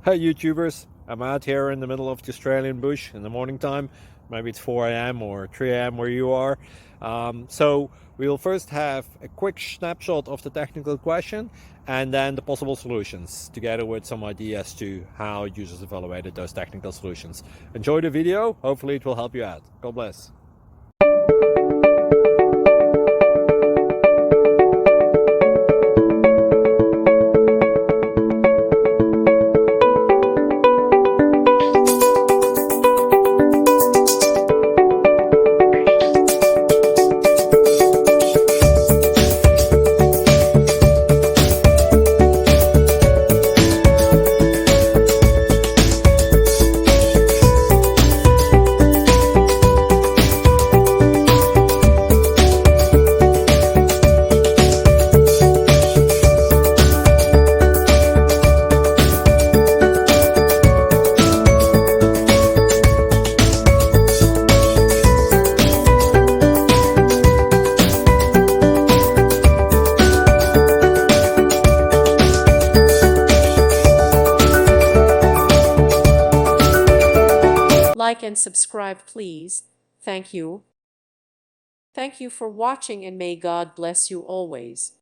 Hey YouTubers, I'm out here in the middle of the Australian bush in the morning time. Maybe it's 4 a.m. or 3 a.m. where you are. So we'll first have a quick snapshot of the technical question and then the possible solutions, together with some ideas to how users evaluated those technical solutions. Enjoy the video, hopefully it will help you out. God bless. Like and subscribe, please. Thank you. Thank you for watching, and may God bless you always.